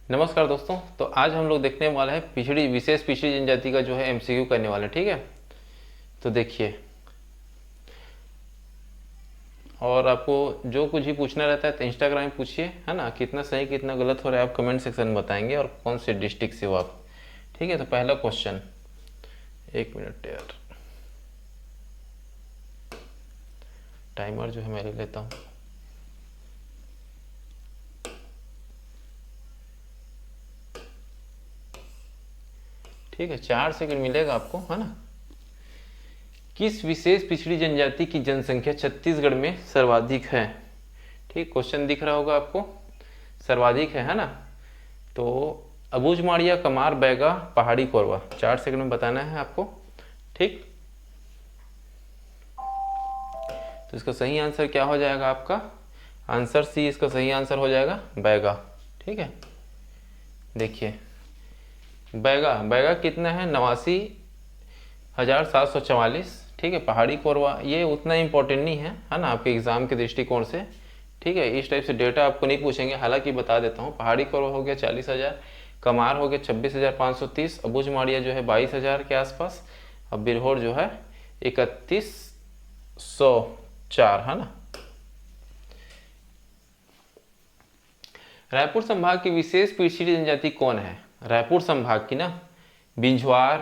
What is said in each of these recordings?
नमस्कार दोस्तों। तो आज हम लोग देखने वाले हैं विशेष पिछड़ी जनजाति का जो है एमसीक्यू करने वाले हैं। ठीक है, तो देखिए, और आपको जो कुछ भी पूछना रहता है तो इंस्टाग्राम में पूछिए, है ना। कितना सही कितना गलत हो रहा है आप कमेंट सेक्शन में बताएंगे, और कौन से डिस्ट्रिक्ट से हो आप। ठीक है, तो पहला क्वेश्चन, एक मिनट यार, टाइमर जो है मैं ले लेता हूँ। ठीक है, 4 सेकंड मिलेगा आपको, है ना। किस विशेष पिछड़ी जनजाति की जनसंख्या छत्तीसगढ़ में सर्वाधिक है? ठीक, क्वेश्चन दिख रहा होगा आपको, सर्वाधिक है ना। तो अबूझमाड़िया, कमार, बैगा, पहाड़ी कोरवा, 4 सेकंड में बताना है आपको। ठीक, तो इसका सही आंसर क्या हो जाएगा आपका? आंसर सी इसका सही आंसर हो जाएगा, बैगा। ठीक है, देखिए, बैगा बैगा कितना है? 89,744। ठीक है, पहाड़ी कोरवा ये उतना इंपॉर्टेंट नहीं है ना आपके एग्जाम के दृष्टिकोण से। ठीक है, इस टाइप से डेटा आपको नहीं पूछेंगे, हालांकि बता देता हूँ। पहाड़ी कोरवा हो गया 40,000, कमार हो गया 26,530, अबूझमाड़िया जो है 22,000 के आसपास, और बिरहोर जो है 3104, है ना। रायपुर संभाग की विशेष पिछड़ी जनजाति कौन है? रायपुर संभाग की ना, बिंझवार,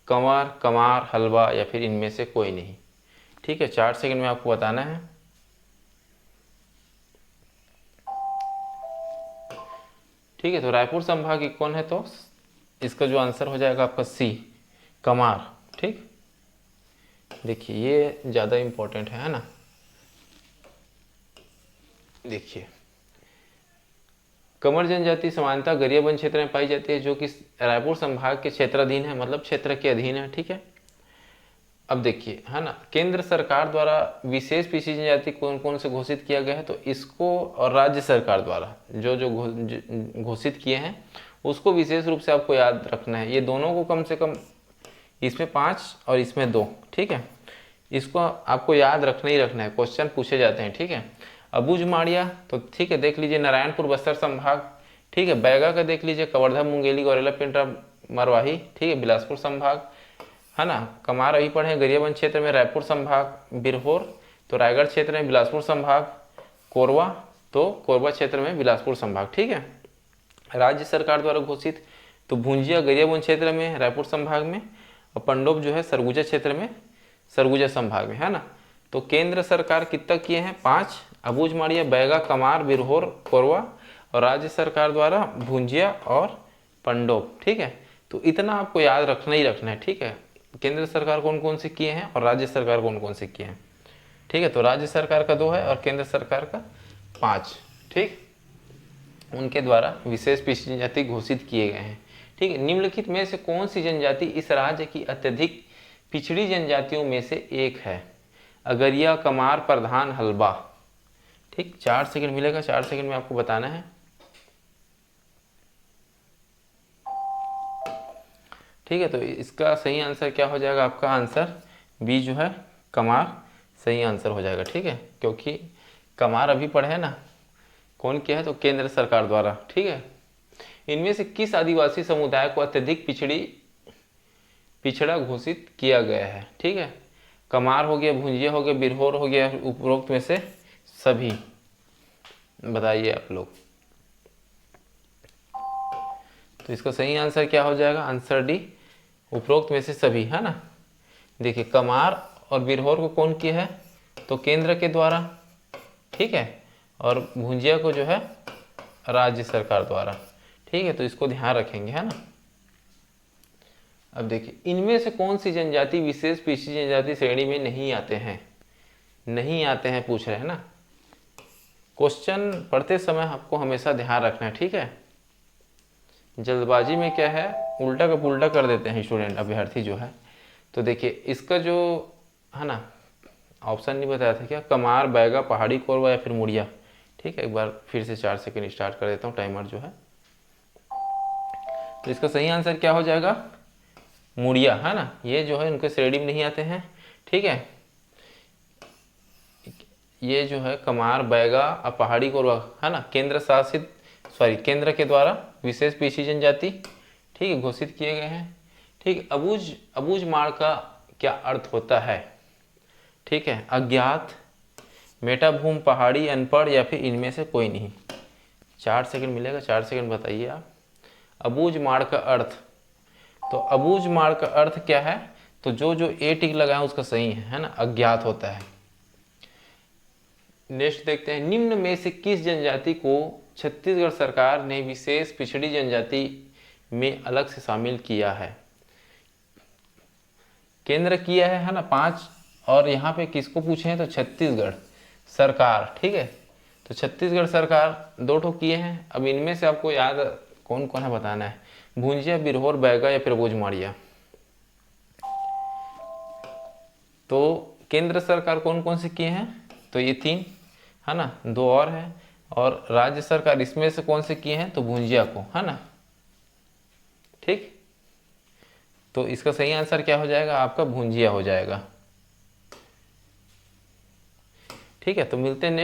कंवर, कमार, हलवा, या फिर इनमें से कोई नहीं। ठीक है, 4 सेकंड में आपको बताना है। ठीक है, तो रायपुर संभाग की कौन है? तो इसका जो आंसर हो जाएगा आपका सी, कमार। ठीक, देखिए ये ज़्यादा इंपॉर्टेंट है ना। देखिए, कंवर जनजाति सामान्यतः गरियाबंद क्षेत्र में पाई जाती है, जो कि रायपुर संभाग के क्षेत्राधीन है, मतलब क्षेत्र के अधीन है। ठीक है, अब देखिए, है ना, केंद्र सरकार द्वारा विशेष पिछड़ी जनजाति कौन कौन से घोषित किया गया है, तो इसको, और राज्य सरकार द्वारा जो जो घोषित किए हैं उसको विशेष रूप से आपको याद रखना है। ये दोनों को कम से कम, इसमें 5 और इसमें 2। ठीक है, इसको आपको याद रखना ही रखना है, क्वेश्चन पूछे जाते हैं। ठीक है, अबूझमाड़िया, तो ठीक है, देख लीजिए नारायणपुर बस्तर संभाग। ठीक है, बैगा का देख लीजिए कवर्धा, मुंगेली, गौरेला, पिंडरा, मरवाही। ठीक है, बिलासपुर संभाग, है ना। कमार अभी पढ़े गरियाबंद क्षेत्र में रायपुर संभाग, बिरहोर तो रायगढ़ क्षेत्र में बिलासपुर संभाग, कोरवा तो कोरबा क्षेत्र में बिलासपुर संभाग। ठीक है, राज्य सरकार द्वारा घोषित तो भुंजिया गरियाबंद क्षेत्र में रायपुर संभाग में, और पंडोप जो है सरगुजा क्षेत्र में, सरगुजा संभाग में, है ना। तो केंद्र सरकार कितना किए हैं? 5, अबूझमाड़िया, बैगा, कमार, बिरहोर, कोरवा, और राज्य सरकार द्वारा भुंजिया और पंडोप। ठीक है, तो इतना आपको याद रखना ही रखना है। ठीक है, केंद्र सरकार कौन कौन से किए हैं और राज्य सरकार कौन कौन से किए हैं। ठीक है, तो राज्य सरकार का 2 है और केंद्र सरकार का 5। ठीक, उनके द्वारा विशेष पिछड़ी जनजाति घोषित किए गए हैं। ठीक है, निम्नलिखित में से कौन सी जनजाति इस राज्य की अत्यधिक पिछड़ी जनजातियों में से एक है? अगरिया, कमार, प्रधान, हलबा। ठीक, 4 सेकंड मिलेगा, 4 सेकंड में आपको बताना है। ठीक है, तो इसका सही आंसर क्या हो जाएगा? आपका आंसर बी जो है, कमार, सही आंसर हो जाएगा। ठीक है, क्योंकि कमार अभी पढ़े ना, कौन किया है? तो केंद्र सरकार द्वारा। ठीक है, इनमें से किस आदिवासी समुदाय को अत्यधिक पिछड़ा घोषित किया गया है? ठीक है, कमार हो गया, भुंजिया हो गया, बिरहोर हो गया, उपरोक्त में से सभी। बताइए आप लोग। तो इसका सही आंसर क्या हो जाएगा? आंसर डी, उपरोक्त में से सभी, है ना। देखिए, कमार और बिरहोर को कौन किया है? तो केंद्र के द्वारा। ठीक है, और भुंजिया को जो है राज्य सरकार द्वारा। ठीक है, तो इसको ध्यान रखेंगे, है ना। अब देखिए, इनमें से कौन सी जनजाति विशेष पिछड़ी जनजाति श्रेणी में नहीं आते हैं? नहीं आते हैं पूछ रहे हैं ना। क्वेश्चन पढ़ते समय आपको हमेशा ध्यान रखना है। ठीक है, जल्दबाजी में क्या है, उल्टा का पुल्टा कर देते हैं स्टूडेंट, अभ्यर्थी जो है। तो देखिए, इसका जो है ना, ऑप्शन नहीं बताया था क्या? कमार, बैगा, पहाड़ी कोरवा, या फिर मुड़िया। ठीक है, एक बार फिर से 4 सेकंड स्टार्ट कर देता हूँ, टाइमर जो है। तो इसका सही आंसर क्या हो जाएगा? मुड़िया, है ना। ये जो है उनके श्रेणी में नहीं आते हैं। ठीक है, ये जो है कमार, बैगा और पहाड़ी कोरवा, है ना, केंद्र शासित सॉरी केंद्र के द्वारा विशेष पीछी जनजाति, ठीक है, घोषित किए गए हैं। ठीक, अबूझ मार्ग का क्या अर्थ होता है? ठीक है, अज्ञात, मेटाभूम, पहाड़ी, अनपढ़ या फिर इनमें से कोई नहीं। 4 सेकंड मिलेगा, 4 सेकंड बताइए आप। अबूझ मार्ग का अर्थ, तो अबूझ मार्ग का अर्थ क्या है? तो जो जो ए टिक लगा है उसका सही है ना, अज्ञात होता है। नेक्स्ट देखते हैं, निम्न में से किस जनजाति को छत्तीसगढ़ सरकार ने विशेष पिछड़ी जनजाति में अलग से शामिल किया है? केंद्र किया है ना 5, और यहाँ पे किसको पूछे हैं तो छत्तीसगढ़ सरकार, ठीक है। तो छत्तीसगढ़ सरकार 2 ठो किए हैं। अब इनमें से आपको याद कौन कौन है बताना है, भुंजिया, बिरहोर, बैगा या फिर अबूझमाड़िया। तो केंद्र सरकार कौन कौन से किए हैं? तो ये 3 है ना, 2 और है। और राज्य सरकार इसमें से कौन से किए हैं? तो भुंजिया को, है ना, ठीक। तो इसका सही आंसर क्या हो जाएगा आपका? भुंजिया हो जाएगा। ठीक है, तो मिलते हैं नेक्स्ट